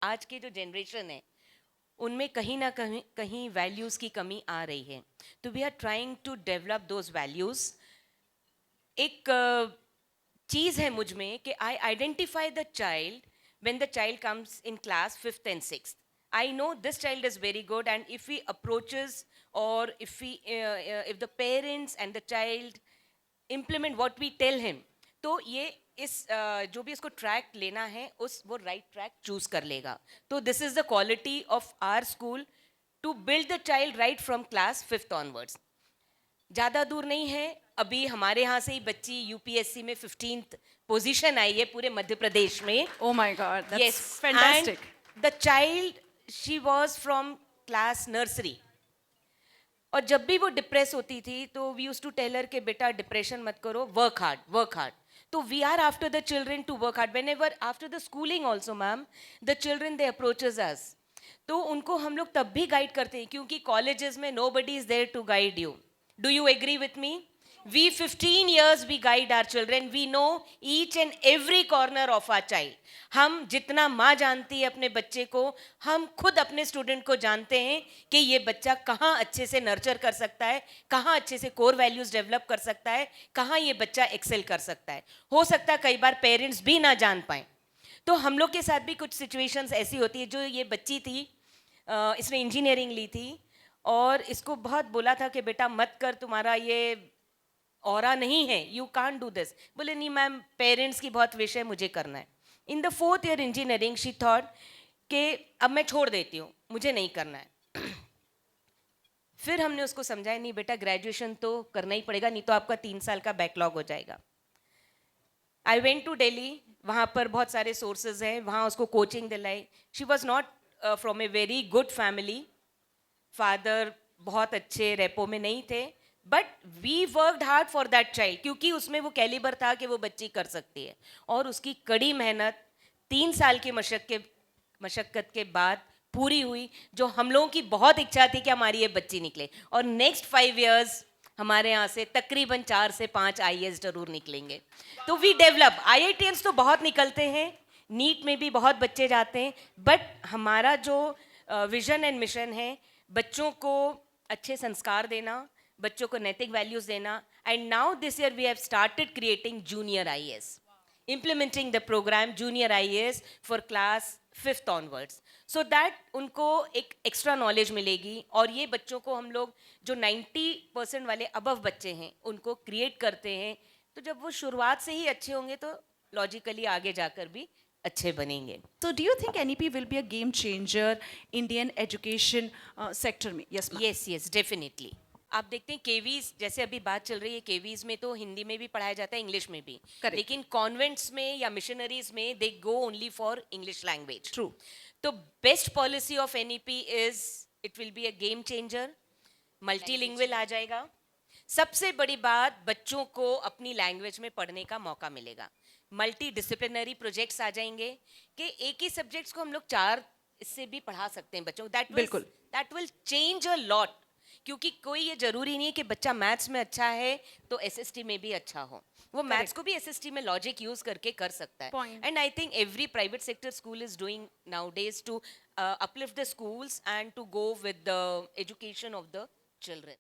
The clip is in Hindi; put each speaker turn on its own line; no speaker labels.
आज के जो जनरेशन है उनमें कहीं ना कहीं कहीं वैल्यूज़ की कमी आ रही है. तो we are trying to develop those values. एक चीज़ है मुझ में कि I identify the child when the child comes in class 5th and 6th. I know this child is very good, and if he approaches, or if the parents and the child implement what we tell him, तो ये इस जो भी इसको ट्रैक लेना है उस वो राइट ट्रैक चूज कर लेगा. तो this is the quality of our school to build the child right from class 5th onwards. ज़्यादा दूर नहीं है, अभी हमारे यहाँ से ही बच्ची यूपीएससी में 15th पोजीशन आई है पूरे मध्य प्रदेश में.
Oh my God, that's
Yes,
fantastic.
and the child, she was from class nursery. और जब भी वो डिप्रेस होती थी तो we use to tell her कि बेटा डिप्रेशन मत करो, वर्क हार्ड वर्क हार्ड. तो we are after the children to work hard. Whenever after the schooling also ma'am, the children they approaches us. तो उनको हम लोग तब भी गाइड करते हैं क्योंकि कॉलेजेस में nobody is there to guide you. Do you agree with me? We 15 years we guide our children. We know each and every corner of our child. हम जितना माँ जानती है अपने बच्चे को, हम खुद अपने स्टूडेंट को जानते हैं कि ये बच्चा कहाँ अच्छे से नर्चर कर सकता है, कहाँ अच्छे से कोर वैल्यूज डेवलप कर सकता है, कहाँ ये बच्चा एक्सेल कर सकता है. हो सकता है कई बार पेरेंट्स भी ना जान पाए. तो हम लोग के साथ भी कुछ सिचुएशंस ऐसी होती है. जो ये बच्ची थी, इसने इंजीनियरिंग ली थी और इसको बहुत बोला था कि बेटा मत कर, तुम्हारा ये औरा नहीं है, यू कांट डू दिस. बोले नहीं मैम, पेरेंट्स की बहुत विश है, मुझे करना है. In the 4th year engineering she thought कि अब मैं छोड़ देती हूँ, मुझे नहीं करना है. फिर हमने उसको समझाया नहीं बेटा, ग्रेजुएशन तो करना ही पड़ेगा, नहीं तो आपका 3 साल का बैकलॉग हो जाएगा. आई वेंट टू दिल्ली, वहाँ पर बहुत सारे सोर्सेज हैं, वहाँ उसको कोचिंग दिलाई. She was not from a very good family. Father बहुत अच्छे रेपो में नहीं थे, but we worked hard for that child क्योंकि उसमें वो कैलिबर था कि वो बच्ची कर सकती है. और उसकी कड़ी मेहनत 3 साल की मशक्कत के बाद पूरी हुई, जो हम लोगों की बहुत इच्छा थी कि हमारी ये बच्ची निकले. और नेक्स्ट 5 इयर्स हमारे यहाँ से तकरीबन 4 से 5 आईएएस जरूर निकलेंगे. तो वी डेवलप. आईआईटीएंस तो बहुत निकलते हैं, नीट में भी बहुत बच्चे जाते हैं, बट हमारा जो विजन एंड मिशन है बच्चों को अच्छे संस्कार देना, बच्चों को नैतिक वैल्यूज देना. And now this year we have started creating junior IAS, implementing the program junior IAS for class 5th onwards, so that उनको एक एक्स्ट्रा नॉलेज मिलेगी. और ये बच्चों को हम लोग जो 90% वाले अबव बच्चे हैं उनको क्रिएट करते हैं. तो जब वो शुरुआत से ही अच्छे होंगे तो लॉजिकली आगे जाकर भी अच्छे बनेंगे.
So do you think NEP will be a game changer Indian education sector में? Yes ma'am.
Yes yes definitely. आप देखते हैं केवीज, जैसे अभी बात चल रही है, केवीज में तो हिंदी में भी पढ़ाया जाता है, इंग्लिश में भी.
Correct.
लेकिन कॉन्वेंट्स में या मिशनरीज में they go only for English language.
True.
तो best policy of NEP is it will be a game changer. Multilingual आ जाएगा. सबसे बड़ी बात, बच्चों को अपनी लैंग्वेज में पढ़ने का मौका मिलेगा. मल्टी डिसिप्लिनरी प्रोजेक्ट्स आ जाएंगे कि एक ही सब्जेक्ट्स को हम लोग 4 इससे भी पढ़ा सकते हैं बच्चों.
बिल्कुल.
That will change a lot. क्योंकि कोई ये जरूरी नहीं है कि बच्चा मैथ्स में अच्छा है तो एसएसटी में भी अच्छा हो. वो मैथ्स को भी एसएसटी में लॉजिक यूज करके कर सकता है.
Point.
And I think every private sector school is doing nowadays to uplift the schools and to go with the education of the children.